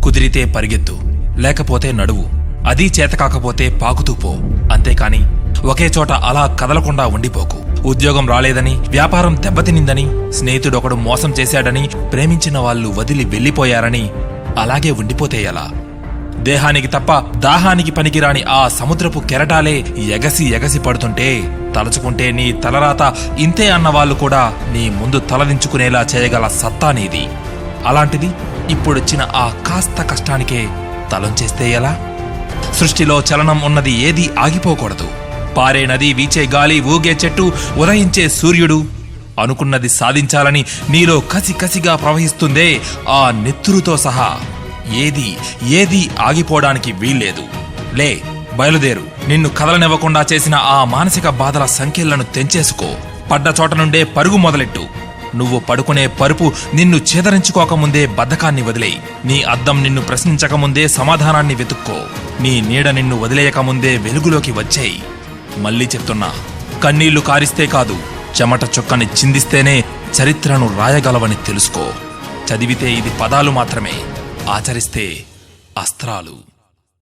కుదిరితే పరిగెత్తు, లేకపోతే నడువు, అదీ చేతకాకపోతే పాకుతూ పో. అంతేకాని ఒకే చోట అలా కదలకుండా ఉండిపోకు. ఉద్యోగం రాలేదని, వ్యాపారం దెబ్బతినిందని, స్నేహితుడొకడు మోసం చేశాడని, ప్రేమించిన వాళ్ళు వదిలి వెళ్లిపోయారని అలాగే ఉండిపోతే ఎలా? దేహానికి తప్ప దాహానికి పనికిరాని ఆ సముద్రపు కెరటాలే ఎగసి ఎగసి పడుతుంటే తలుచుకుంటే నీ తలరాత ఇంతే అన్నవాళ్లు కూడా నీ ముందు తలదించుకునేలా చేయగల సత్తా నీది. అలాంటిది ఇప్పుడొచ్చిన ఆ కాస్త కష్టానికే తలంచేస్తే ఎలా? సృష్టిలో చలనం ఉన్నది ఏదీ ఆగిపోకూడదు. పారే నది, వీచే గాలి, ఊగే చెట్టు, ఉదయించే సూర్యుడు, అనుకున్నది సాధించాలని నీలో కసి కసిగా ప్రవహిస్తుందే ఆ నెత్తురుతో సహా ఏదీ ఆగిపోవడానికి వీల్లేదు. లే, బయలుదేరు. నిన్ను కదలనివ్వకుండా చేసిన ఆ మానసిక బాధల సంఖ్యలను తెంచేసుకో. పడ్డ చోట నుండే పరుగు మొదలెట్టు. నువ్వు పడుకునే పరుపు నిన్ను ఛేదరించుకోకముందే బద్ధకాన్ని వదిలేయి. నీ అద్దం నిన్ను ప్రశ్నించకముందే సమాధానాన్ని వెతుక్కో. నీ నీడ నిన్ను వదిలేయకముందే వెలుగులోకి వచ్చేయి. మళ్ళీ చెప్తున్నా, కన్నీళ్లు కారిస్తే కాదు, చెమట చుక్కని చిందిస్తేనే చరిత్రను రాయగలవని తెలుసుకో. చదివితే ఇది పదాలు మాత్రమే, ఆచరిస్తే అస్త్రాలు.